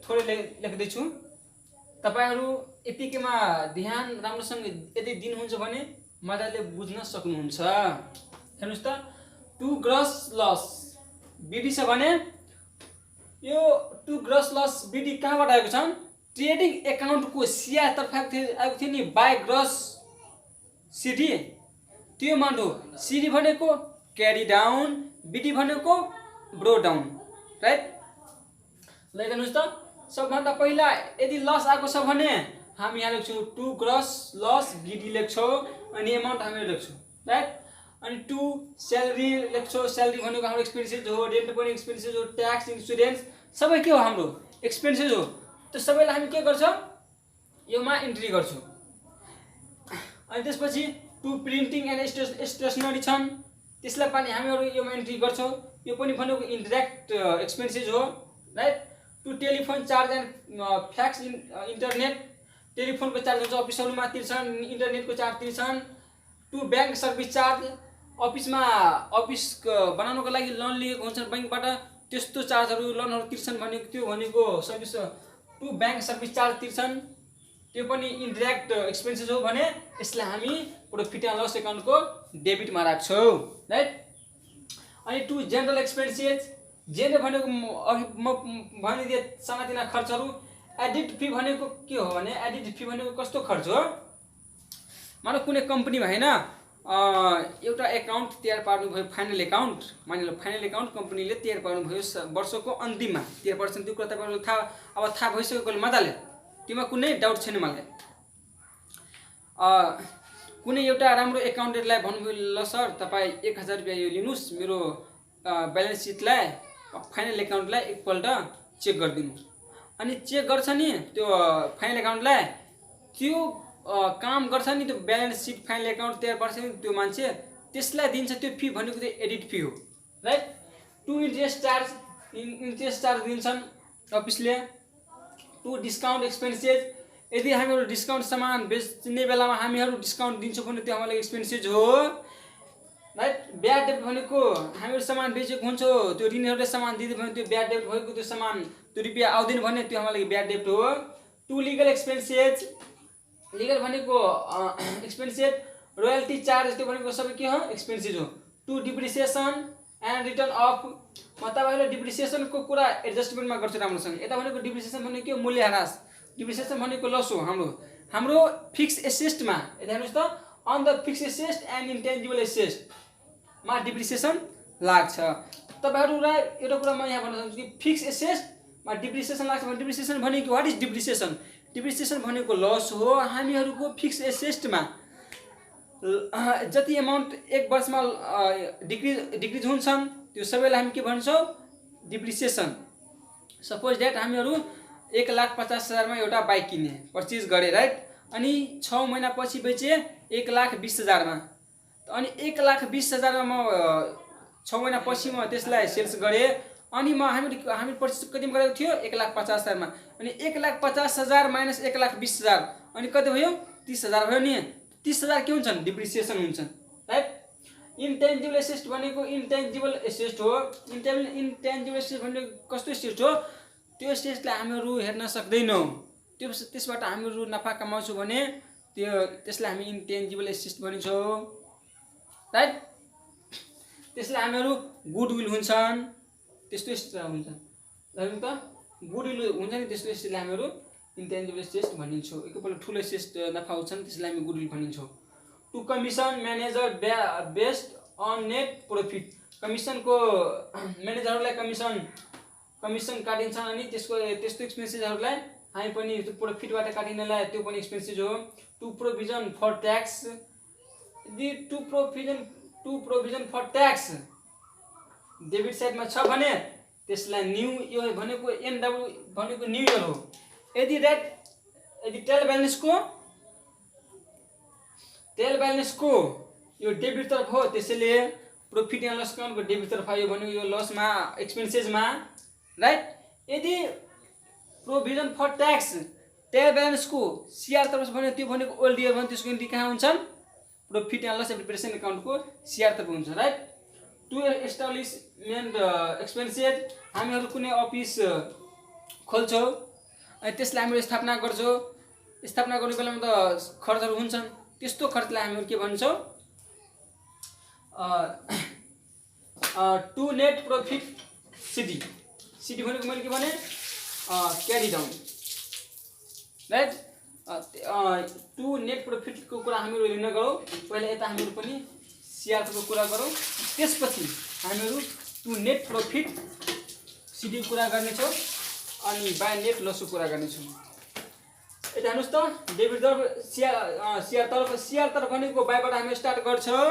थोरै लेख्दै छु तपाईहरु यतिकैमा ध्यान राम्रोसँग यदि दिनुहुन्छ भने मजाले बुझ्न सक्नुहुन्छ हेर्नुस् त टु ग्रस लस बिडी छ भने यो टु ग्रस लस बिडी कहाँबाट आएको छ ट्रेडिङ एकाउन्टको सिआर तर्फ आएको थियो नि बाई ग्रस सिडी त्यो अमाउन्ट हो सिडी भनेको क्यारी डाउन बिडी भनेको ब्रो डाउन राइट ल हेर्नुस् त सबभन्दा पहिला यदि लस आएको छ भने हामी यहाँ लेख्छौँ टु ग्रस लस गिडी लेख्छौँ अनि एमाउन्ट हामी लेख्छौँ राइट। अनि टु स्यालेरी लेख्छौँ, स्यालेरी भनेको हाम्रो एक्सपेन्सेस हो, रेन्ट पनि एक्सपेन्सेस हो, ट्याक्स इन्सुरेन्स सबै के हो हाम्रो एक्सपेन्सेस हो। त्यो सबैलाई हामी के गर्छौँ योमा इन्ट्री गर्छौँ। अनि त्यसपछि टु प्रिन्टिङ एन्ड स्टेसनरी छन् त्यसलाई पनि हामीहरू योमा इन्ट्री गर्छौँ, यो पनि भनेको इन्डाइरेक्ट एक्सपेन्सेस हो right. To telephone charge and fax internet, टेलिफोनको चार्ज हुन्छ अफिसहरूमा तिर्छन्, इन्टरनेटको चार्ज तिर्छन्। टु ब्याङ्क सर्भिस चार्ज, अफिसमा अफिस बनाउनको लागि लोन लिएको हुन्छन् ब्याङ्कबाट त्यस्तो चार्जहरू लोनहरू तिर्छन् भनेको त्यो भनेको service to bank service charge तिर्छन्, त्यो पनि इन्डाइरेक्ट एक्सपेन्सेस हो भने यसलाई हामी प्रॉफिट एन्ड लस एकाउन्टको डेबिटमा राख्छौँ राइट। अनि टु जेनरल एक्सपेन्सेस, जेनरल भनेको अघि म भनिदिएँ सानातिना खर्चहरू। एडिट फी भनेको के हो भने एडिट फी भनेको कस्तो खर्च हो, मानव कुनै कम्पनीमा होइन एउटा एकाउन्ट तयार पार्नुभयो फाइनल एकाउन्ट, मानिलो फाइनल एकाउन्ट कम्पनीले तयार पार्नुभयो वर्षको अन्तिममा तयार पार्छन्, त्यो कुरा तपाईँहरूलाई थाहा भइसकेकोले मजाले त्योमा कुनै डाउट छैन मलाई। कुनै एउटा राम्रो एकाउन्टेन्टलाई भन्नुभयो ल सर तपाईँ 1000 रुपियाँ यो लिनुहोस् मेरो ब्यालेन्स सिटलाई फाइनल एकाउन्टलाई एकपल्ट चेक गरिदिनु, अनि चेक गर्छ नि त्यो फाइनल एकाउन्टलाई, त्यो काम गर्छ नि त्यो ब्यालेन्स सिट फाइनल एकाउन्ट तयार पार्छ नि त्यो मान्छे, त्यसलाई दिन्छ त्यो फी भनेको चाहिँ एडिट फी हो राइट। टु इन्ट्रेस्ट चार्ज दिन्छन् अफिसले। टु डिस्काउन्ट एक्सपेन्सेस, यदि हामीहरू डिस्काउन्ट सामान बेच्ने बेलामा हामीहरू डिस्काउन्ट दिन्छौँ भने त्यो हामीलाई एक्सपेन्सेस हो राइट। ब्याड डेब्ट भनेको हामीहरू सामान बेचेको हुन्छौँ त्यो ऋणीहरूले सामान दिँदै भने त्यो ब्याड डेब्ट भएको त्यो सामान त्यो रुपियाँ आउँदैन भने त्यो हामीलाई ब्याड डेब्ट हो। टु लिगल एक्सपेन्सेस, लिगल भनेको एक्सपेन्सेस, रोयल्टी चार्ज त्यो भनेको सबै के हो एक्सपेन्सेस हो। To depreciation and return off, म तपाईँहरूले डिप्रिसिएसनको कुरा एडजस्टमेन्टमा गर्छु राम्रोसँग। यता भनेको डिप्रिसिएसन भनेको के हो मूल्यह्रास, डिप्रिसिएसन भनेको लस हो हाम्रो फिक्स एसेटमा। यता हेर्नुहोस् त on the fix asset and intangible एसेटमा डिप्रिसिएसन लाग्छ। तपाईँहरूलाई एउटा कुरा म यहाँ भन्न चाहन्छु कि फिक्स एसेटमा डिप्रिसिएसन लाग्छ भने डिप्रिसिएसन भनेको वाट इज डिप्रिसिएसन, डिप्रिसिएसन भनेको लस हो हामीहरूको फिक्स एसेटमा जति एमाउन्ट एक वर्षमा डिक्रिज हुन्छन् त्यो सबैलाई हामी के भन्छौँ डिप्रिसिएसन। सपोज द्याट हामीहरू 1,50,000 एउटा बाइक किने पर्चेज गरे राइट, अनि 6 महिनापछि बेचे 1,20,000 अनि 1,20,000 म 6 महिनापछि म त्यसलाई सेल्स गरेँ, अनि हामी पर्चेज कतिमा गरेको थियो 1,50,000 अनि 1,50,000 माइनस 1,20,000 अनि कति भयो 30,000 भयो नि। 30,000 के हुन्छन् डिप्रिसिएसन हुन्छन् राइट। इन्टेन्जिबल एसेट भनेको इन्टेन्जिबल एसेट हो। इन्टेन्जिबल एसेट भनेको कस्तो एसेट हो, त्यो एसेटलाई हामीहरू हेर्न सक्दैनौँ, त्यसबाट हामीहरू नफा कमाउँछौँ भने त्यसलाई हामी इन्टेन्जिबल एसेट भनिन्छौँ राइट। त्यसलाई हामीहरू गुडविल हुन्छन् त्यस्तो एसेट हुन्छन् त गुडविल हुन्छ नि, त्यस्तो एसेटलाई हामीहरू इन्टेन्जिबल एसेट भनिन्छौँ। एकपल्ट ठुलो एसेट नफा हुन्छन् त्यसलाई हामी गुडविल भनिन्छौँ। To commission manager based on net profit, कमिसनको म्यानेजरहरूलाई कमिसन काटिन्छन् अनि त्यस्तो एक्सपेन्सेसहरूलाई हामी पनि त्यो प्रॉफिटबाट काटिनलाई त्यो पनि एक्सपेन्सेस हो। टु प्रोभिजन फर ट्याक्स, यदि to provision for tax debit साइडमा छ भने त्यसलाई न्यू यो भनेको एनडब्ल्यू भनेको न्यू इयर हो। यदि टेल ब्यालेन्सको यो डेबिट तर्फ हो त्यसैले प्रॉफिट एन्ड लस एकाउन्टको डेबिट तर्फ आयो भने यो लसमा एक्सपेन्सेसमा राइट। यदि प्रोभिजन फर ट्याक्स टेल ब्यालेन्सको सिआर तर्फ भने त्यो भनेको ओल्ड इयर भने त्यसको एन्ट्री कहाँ हुन्छन् प्रॉफिट एन्ड लस प्रिपरेसन एकाउन्टको सिआर तर्फ हुन्छ राइट। टु एस्टाब्लिसमेन्ट एक्सपेन्सेस, हामीहरू कुनै अफिस खोल्छौँ अनि त्यसलाई हामीहरू स्थापना गर्छौँ, स्थापना गर्ने बेलामा त खर्चहरू हुन्छन्, त्यस्तो खर्चलाई हामीहरू के भन्छौँ टु नेट प्रॉफिट सिडी भनेको मैले के भने क्यारी डाउन राइट। टु नेट प्रॉफिटको कुरा हामीहरू लिन गरौँ, पहिला यता हामीहरू पनि सिआरको कुरा गरौँ, त्यसपछि हामीहरू टु नेट प्रॉफिट सिडीको कुरा गर्नेछौँ अनि बाई नेट लसको कुरा गर्नेछौँ। यता हेर्नुहोस् त डेबिट तर्फ सिआर तर्फ भनेको बाईबाट हामी स्टार्ट गर्छौँ।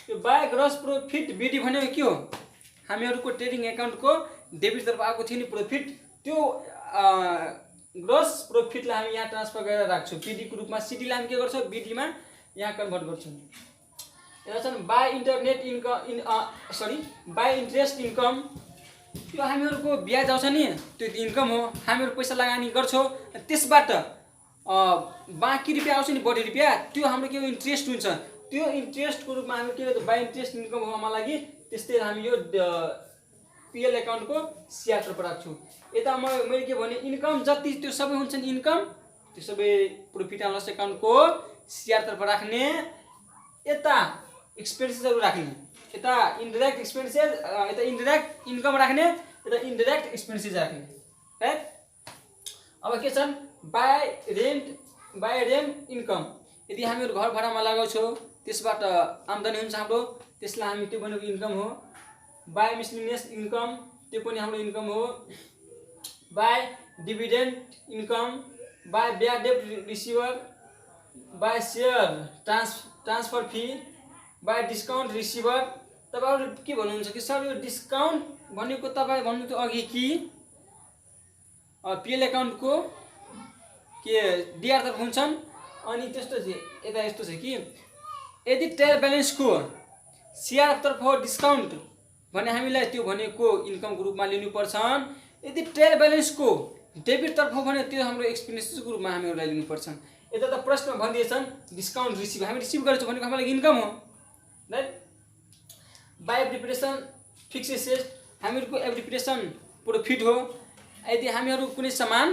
यो बाई ग्रस प्रोफिट बिडी भनेको के हो हामीहरूको ट्रेडिङ एकाउन्टको डेबिट तर्फ आएको थियो नि प्रोफिट, त्यो ग्रस प्रोफिटलाई हामी यहाँ ट्रान्सफर गरेर राख्छौँ पीडीको रूपमा। सीडीलाई हामी के गर्छौँ बीडीमा यहाँ कन्भर्ट गर्छौँ। यता छन् by internet income by interest income, त्यो हामीहरूको ब्याज आउँछ नि त्यो इन्कम हो। हामीहरू पैसा लगानी गर्छौँ त्यसबाट बाँकी रुपियाँ आउँछ नि बढी रुपियाँ त्यो हाम्रो के इन्ट्रेस्ट हुन्छ, त्यो इन्ट्रेस्टको रूपमा हामी के गर्छौँ बाई इन्ट्रेस्ट इन्कम हो हाम्रो लागि। त्यस्तै हामी यो पिएल एकाउन्टको सिआर तर्फ राख्छौँ। यता मैले के भने इन्कम जति त्यो सबै हुन्छ नि इन्कम त्यो सबै प्रॉफिट एन्ड लस एकाउन्टको सिआर तर्फ राख्ने। यता एक्सपेन्सेसहरू राख्ने, यता इन्डाइरेक्ट एक्सपेन्सेस, यता इन्डाइरेक्ट इन्कम राख्ने, यता इन्डाइरेक्ट एक्सपेन्सेस राख्ने, राइट। अब के छन् बाई रेन्ट इन्कम, यदि हामीहरू घर भाडामा लगाउँछौँ त्यसबाट आम्दानी हुन्छ हाम्रो, त्यसलाई हामी त्यो भनेको इन्कम हो। बाई मिसलिनियस इन्कम त्यो पनि हाम्रो इन्कम हो। By dividend income, by bad date receiver, by share transfer fee, by discount receiver. तपाईँहरू के भन्नुहुन्छ कि सर यो डिस्काउन्ट भनेको तपाईँ भन्नु थियो अघि कि पिएल एकाउन्टको के डिआर तर्फ हुन्छन्, अनि त्यस्तो चाहिँ यता यस्तो छ कि यदि ट्रायल ब्यालेन्सको सिआर तर्फ हो डिस्काउन्ट भने हामीलाई त्यो भनेको इन्कमको रूपमा लिनुपर्छ। यदि ट्रायल ब्यालेन्सको डेबिट तर्फ हो भने त्यो हाम्रो एक्सपेन्सेसको रूपमा हामीहरूलाई लिनुपर्छ। यता त प्रश्न भनिदिएछन् डिस्काउन्ट रिसिभ, हामी रिसिभ गरेछौँ भनेको हाम्रो लागि इन्कम हो, right. By appreciation fix asset, हामीहरूको एप्रिसिएसन प्रोफिट हो। यदि हामीहरू कुनै सामान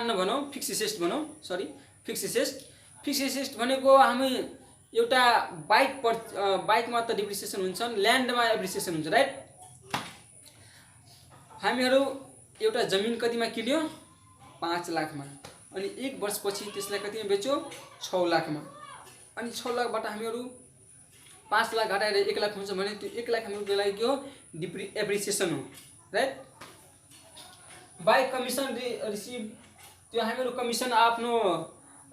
नभनौँ फिक्स एसेट भनौँ, सरी फिक्स एसेट भनेको हामी एउटा बाइकमा त डिप्रिसिएसन हुन्छ, ल्यान्डमा एप्रिसिएसन हुन्छ, राइट। हामीहरू एउटा जमिन कतिमा किन्यो 5 लाखमा, अनि 1 वर्षपछि त्यसलाई कतिमा बेच्यो 6 लाखमा, अनि 6 लाखबाट हामीहरू 5 लाख घटाएर 1 लाख हुन्छ भने त्यो 1 लाख हामीहरूको लागि के हो एप्रिसिएसन हो, राइट। बाई कमिसन रिसिभ, त्यो हामीहरू कमिसन आफ्नो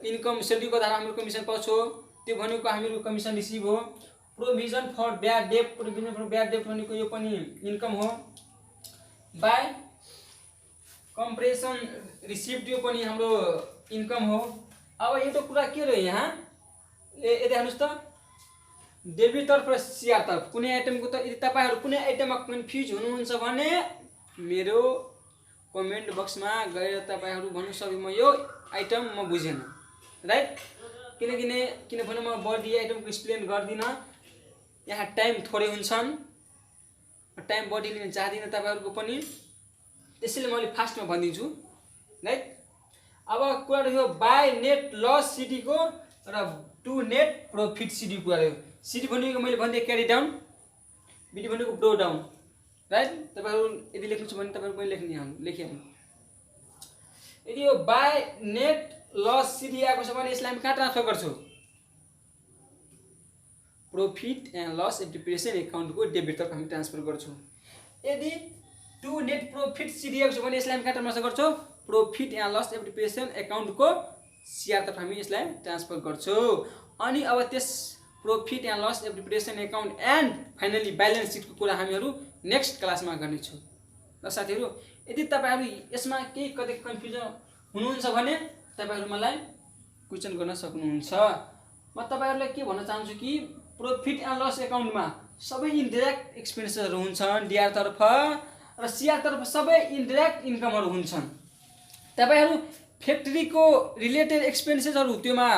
इन्कम सेलेरीको आधारमा हामीहरू कमिसन पाउँछौँ, त्यो भनेको हामीहरू कमिसन रिसिभ हो। Provision for bad debt, provision for bad debt भनेको यो पनि इन्कम हो। बाई कम्प्रेसन रिसिभ, त्यो पनि हाम्रो इन्कम हो। अब एउटा कुरा के रह्यो यहाँ यता हेर्नुहोस् त डेबिट तर्फ र सिआर तर्फ कुनै आइटमको त यदि तपाईँहरू कुनै आइटममा कन्फ्युज हुनुहुन्छ भने मेरो कमेन्ट बक्समा गएर तपाईँहरू भन्नु सक्यो म यो आइटम म बुझेन, राइट। किनभने म बढी आइटमको एक्सप्लेन गर्दिनँ, यहाँ टाइम थोरै हुन्छन्, टाइम बढी लिन चाहदिनँ तपाईँहरूको पनि, त्यसैले मैले फास्टमा भनिदिन्छु, राइट। अब कुरा रह्यो बाई नेट लस सिडीको र टु नेट प्रोफिट सिडीको कुरा रह्यो। सिडी भनेको मैले भनिदिएँ क्यारी डाउन, बिडी भनेको ब्रो डाउन, राइट। तपाईँहरू यदि लेख्नु छ भने तपाईँहरू मैले लेखिहाल्नु। यदि यो बाई नेट लस सिडी आएको छ भने यसलाई हामी कहाँ ट्रान्सफर गर्छौँ प्रोफिट एन्ड लस एप्रिसिएसन एकाउन्टको डेबिट तर्फ हामी ट्रान्सफर गर्छौँ। यदि टु नेट प्रोफिट सिडी आएको छ भने यसलाई हामी कहाँ ट्रान्सफर गर्छौँ प्रोफिट एन्ड लस एप्रिसिएसन एकाउन्टको सिआर तर्फ हामी यसलाई ट्रान्सफर गर्छौँ। अनि अब त्यस profit and loss appreciation account and finally balance सिटको कुरा हामीहरू नेक्स्ट क्लासमा गर्नेछौँ। र साथीहरू यदि तपाईँहरू यसमा केही कतै कन्फ्युजन हुनुहुन्छ भने तपाईँहरू मलाई क्वेसन गर्न सक्नुहुन्छ। म तपाईँहरूलाई के भन्न चाहन्छु कि प्रोफिट एन्ड लस एकाउन्टमा सबै इन्डाइरेक्ट एक्सपेन्सेसहरू हुन्छन् डिआर तर्फ, र सिआर तर्फ सबै इन्डाइरेक्ट इन्कमहरू हुन्छन्। तपाईँहरू फ्याक्ट्रीको रिलेटेड एक्सपेन्सेसहरू त्योमा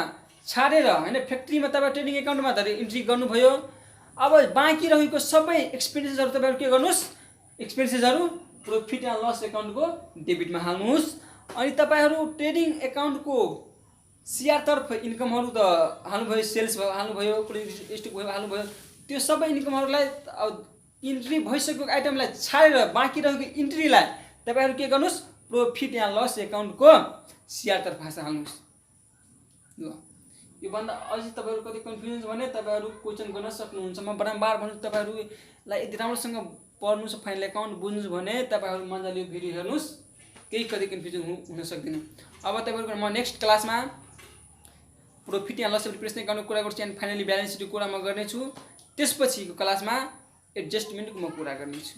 छाडेर हैन फ्याक्ट्रीमा तपाईँ ट्रेडिङ एकाउन्टमा इन्ट्री गर्नुभयो। अब बाँकी रहेको सबै एक्सपेन्सेसहरू तपाईँहरू के गर्नुहोस् एक्सपेन्सेसहरू प्रोफिट एन्ड लस एकाउन्टको डेबिटमा हाल्नुहोस्। अनि तपाईँहरू ट्रेडिङ एकाउन्टको सिआर तर्फ इन्कमहरू त हाल्नुभयो, सेल्स हाल्नुभयो, कुनै स्टक भयो हाल्नुभयो, त्यो सबै इन्कमहरूलाई इन्ट्री भइसकेको आइटमलाई छाडेर बाँकी रहेको इन्ट्रीलाई तपाईँहरू के गर्नुहोस् प्रोफिट एन्ड लस एकाउन्टको सिआर तर्फ हाल्नुहोस्। ल योभन्दा अझै तपाईँहरू कति कन्फ्युजन छ भने तपाईँहरू क्वेसन गर्न सक्नुहुन्छ। म बारम्बार भन्छु तपाईँहरूलाई यदि राम्रोसँग पढ्नु छ फाइनल एकाउन्ट बुझ्नु भने तपाईँहरू मजाले भिडियो हेर्नुहोस्। केही कतै कन्फ्युजन हुन सक्दैन। अब तपाईँहरूको म नेक्स्ट क्लासमा प्रॉफिट एन्ड लस रिप्रेजेन्ट गर्ने कुरा गर्छु एन्ड फाइनली ब्यालेन्स सिटको कुरा म गर्नेछु। त्यसपछिको क्लासमा एडजस्टमेन्टको म कुरा गर्नेछु।